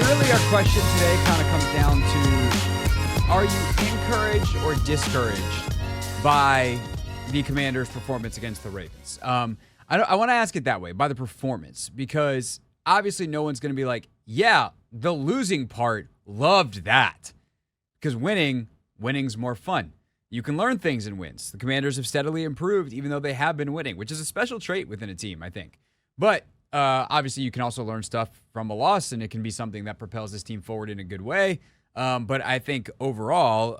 really our question today kind of comes down to, are you encouraged or discouraged by the Commanders' performance against the Ravens? I want to ask it that way, by the performance, because obviously no one's going to be like, yeah, the losing part, loved that. Because winning's more fun. You can learn things in wins. The Commanders have steadily improved, even though they have been winning, which is a special trait within a team, I think. But obviously, you can also learn stuff from a loss, and it can be something that propels this team forward in a good way. But I think overall,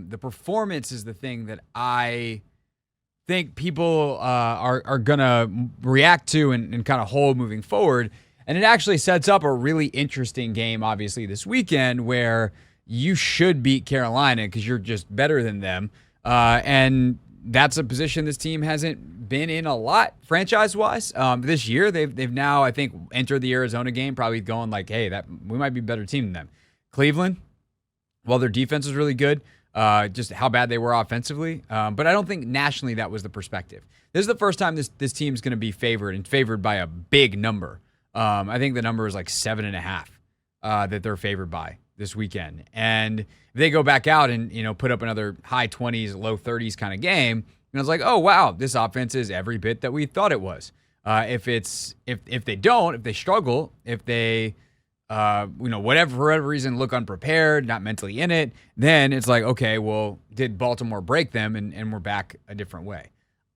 the performance is the thing that I think people are going to react to and kind of hold moving forward. And it actually sets up a really interesting game, obviously, this weekend, where you should beat Carolina because you're just better than them. And that's a position this team hasn't been in a lot franchise-wise. This year, they've now, I think, entered the Arizona game probably going like, hey, we might be a better team than them. Cleveland, while their defense was really good, just how bad they were offensively. But I don't think nationally that was the perspective. This is the first time this team's going to be favored by a big number. I think the number is like 7.5 that they're favored by this weekend. And if they go back out and, put up another high 20s, low 30s kind of game, and it's like, oh, wow, this offense is every bit that we thought it was. If they struggle, if they, for whatever reason, look unprepared, not mentally in it, then it's like, okay, well, did Baltimore break them and we're back a different way?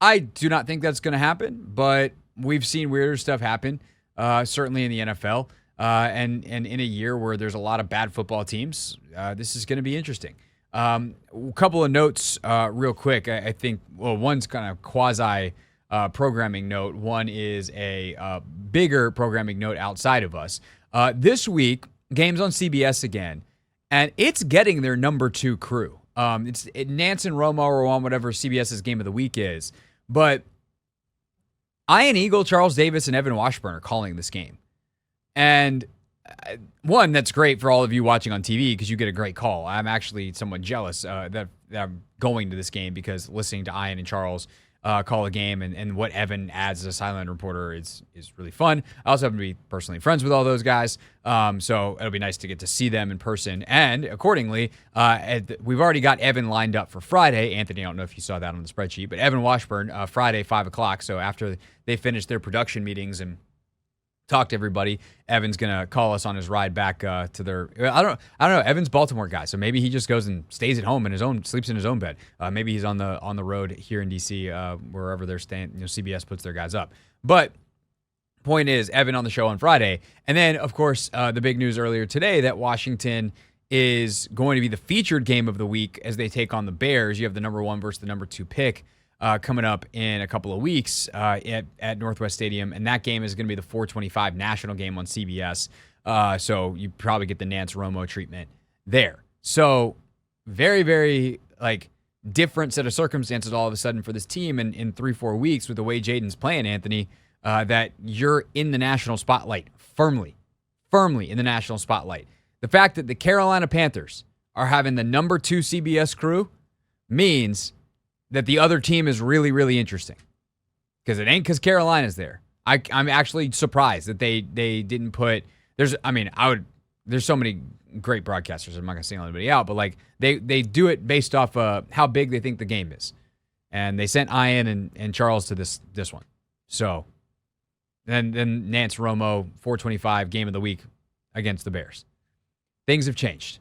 I do not think that's going to happen, but we've seen weirder stuff happen, certainly in the NFL. And in a year where there's a lot of bad football teams, this is going to be interesting. A couple of notes real quick. I think, one's kind of quasi programming note. One is a bigger programming note outside of us. This week, games on CBS again, and it's getting their number 2 crew. Nance and Romo are on whatever CBS's game of the week is. But Ian Eagle, Charles Davis, and Evan Washburn are calling this game. And one, that's great for all of you watching on TV because you get a great call. I'm actually somewhat jealous that I'm going to this game because listening to Ian and Charles call a game and what Evan adds as a sideline reporter is really fun. I also happen to be personally friends with all those guys, so it'll be nice to get to see them in person. And accordingly, we've already got Evan lined up for Friday. Anthony, I don't know if you saw that on the spreadsheet, but Evan Washburn, Friday, 5 o'clock. So after they finish their production meetings and talk to everybody, Evan's gonna call us on his ride back to their. I don't know. Evan's Baltimore guy, so maybe he just goes and stays at home sleeps in his own bed. Maybe he's on the road here in DC, wherever they're staying. CBS puts their guys up. But point is, Evan on the show on Friday, and then of course the big news earlier today that Washington is going to be the featured game of the week as they take on the Bears. You have the number 1 versus the number 2 pick. Coming up in a couple of weeks at Northwest Stadium, and that game is going to be the 4:25 national game on CBS. So you probably get the Nance Romo treatment there. So very, very different set of circumstances all of a sudden for this team in 3-4 weeks with the way Jayden's playing, Anthony. That you're in the national spotlight firmly in the national spotlight. The fact that the Carolina Panthers are having the number 2 CBS crew means that the other team is really, really interesting. Because it ain't because Carolina's there. I'm actually surprised that they didn't put... There's so many great broadcasters. I'm not going to single anybody out, but they do it based off how big they think the game is. And they sent Ian and Charles to this one. So, then Nance Romo, 4:25 game of the week against the Bears. Things have changed.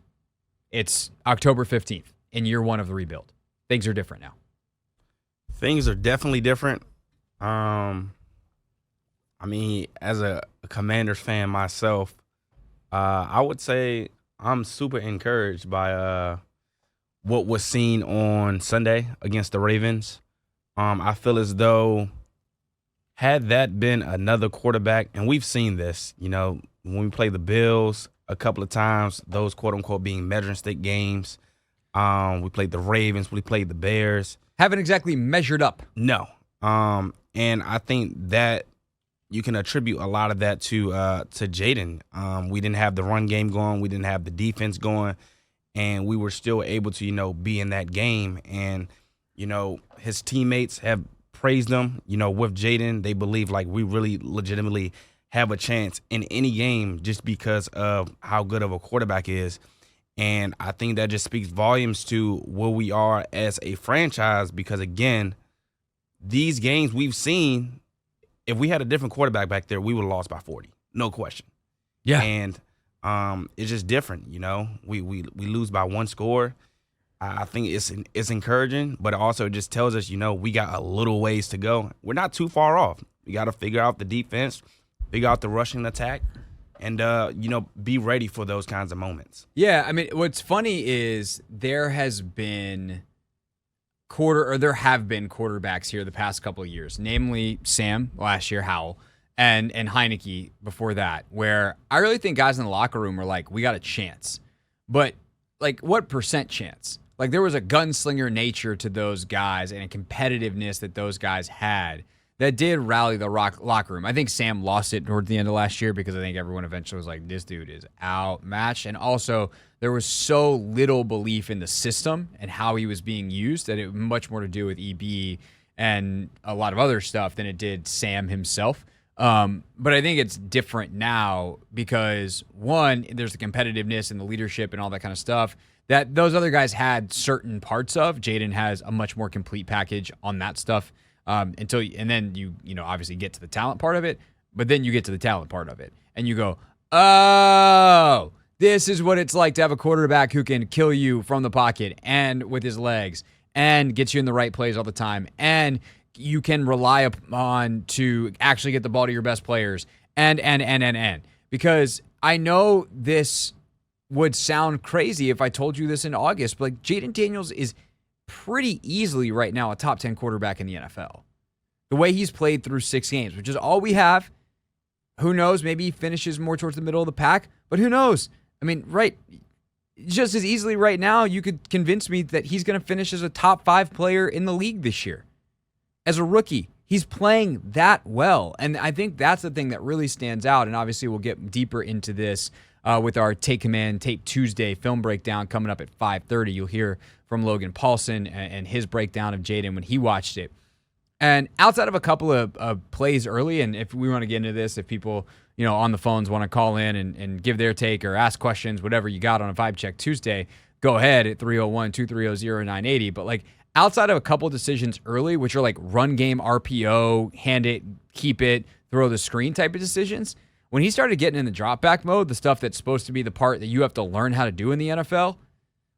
It's October 15th in year 1 of the rebuild. Things are different now. Things are definitely different. As a Commanders fan myself, I would say I'm super encouraged by what was seen on Sunday against the Ravens. I feel as though had that been another quarterback, and we've seen this, when we play the Bills a couple of times, those quote-unquote being measuring stick games. We played the Ravens. We played the Bears. Haven't exactly measured up. No. And I think that you can attribute a lot of that to Jayden. We didn't have the run game going. We didn't have the defense going. And we were still able to, be in that game. And, his teammates have praised him. With Jayden, they believe we really legitimately have a chance in any game just because of how good of a quarterback is. And I think that just speaks volumes to where we are as a franchise because, again, these games we've seen, if we had a different quarterback back there, we would have lost by 40. No question. Yeah. And it's just different, you know. We lose by one score. I think it's encouraging, but it also just tells us, you know, we got a little ways to go. We're not too far off. We got to figure out the defense, figure out the rushing attack, and, you know, be ready for those kinds of moments. Yeah, I mean, what's funny is there have been quarterbacks here the past couple of years, namely Sam last year, Howell, and Heineke before that, where I really think guys in the locker room were like, we got a chance. But, like, what percent chance? Like, there was a gunslinger nature to those guys and a competitiveness that those guys had that did rally the locker room. I think Sam lost it toward the end of last year because I think everyone eventually was like, this dude is outmatched. And also, there was so little belief in the system and how he was being used that it had much more to do with EB and a lot of other stuff than it did Sam himself. But I think it's different now because, one, there's the competitiveness and the leadership and all that kind of stuff that those other guys had certain parts of. Jayden has a much more complete package on that stuff. And then you obviously get to the talent part of it, but then you get to the talent part of it and you go, oh, this is what it's like to have a quarterback who can kill you from the pocket and with his legs and gets you in the right plays all the time. And you can rely upon to actually get the ball to your best players and. Because I know this would sound crazy if I told you this in August, but like Jayden Daniels is pretty easily right now a top 10 quarterback in the NFL. The way he's played through 6 games, which is all we have. Who knows? Maybe he finishes more towards the middle of the pack, but who knows? I mean, right, just as easily right now, you could convince me that he's going to finish as a top 5 player in the league this year. As a rookie, he's playing that well. And I think that's the thing that really stands out. And obviously we'll get deeper into this with our Take Command Tape Tuesday film breakdown coming up at 5:30. You'll hear from Logan Paulson and his breakdown of Jayden when he watched it. And outside of a couple of plays early, and if we want to get into this, if people on the phones want to call in and give their take or ask questions, whatever you got on a Vibe Check Tuesday, go ahead at 301-230-0980. But like outside of a couple decisions early, which are like run game RPO, hand it, keep it, throw the screen type of decisions, when he started getting in the drop back mode, the stuff that's supposed to be the part that you have to learn how to do in the NFL,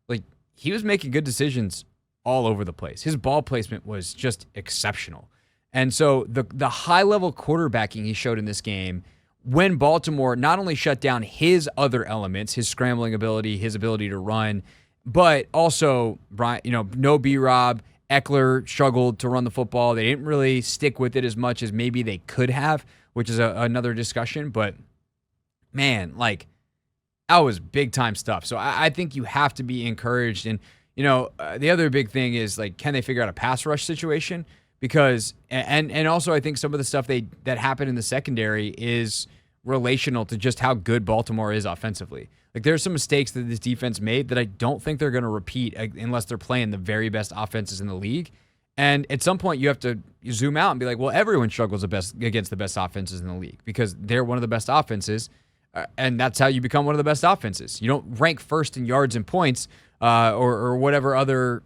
like he was making good decisions all over the place. His ball placement was just exceptional. And so the high-level quarterbacking he showed in this game, when Baltimore not only shut down his other elements, his scrambling ability, his ability to run, but also, no B-Rob, Eckler struggled to run the football. They didn't really stick with it as much as maybe they could have, which is another discussion. But, man, like, that was big-time stuff. So I think you have to be encouraged. And, the other big thing is, like, can they figure out a pass rush situation? Because, and also I think some of the stuff that happened in the secondary is relational to just how good Baltimore is offensively. Like, there's some mistakes that this defense made that I don't think they're going to repeat unless they're playing the very best offenses in the league. And at some point, you have to zoom out and be like, well, everyone struggles against the best offenses in the league because they're one of the best offenses, and that's how you become one of the best offenses. You don't rank first in yards and points or whatever other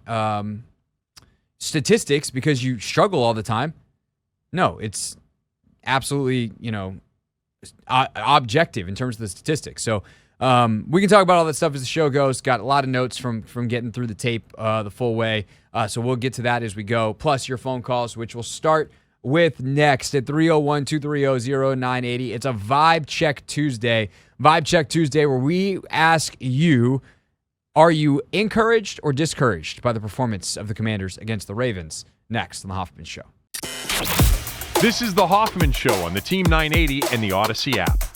statistics because you struggle all the time. No, it's absolutely, objective in terms of the statistics. So we can talk about all that stuff as the show goes. Got a lot of notes from getting through the tape the full way. So we'll get to that as we go. Plus your phone calls, which we'll start with next at 301-230-0980. It's a Vibe Check Tuesday. Vibe Check Tuesday where we ask you, are you encouraged or discouraged by the performance of the Commanders against the Ravens? Next on The Hoffman Show. This is The Hoffman Show on the Team 980 and the Odyssey app.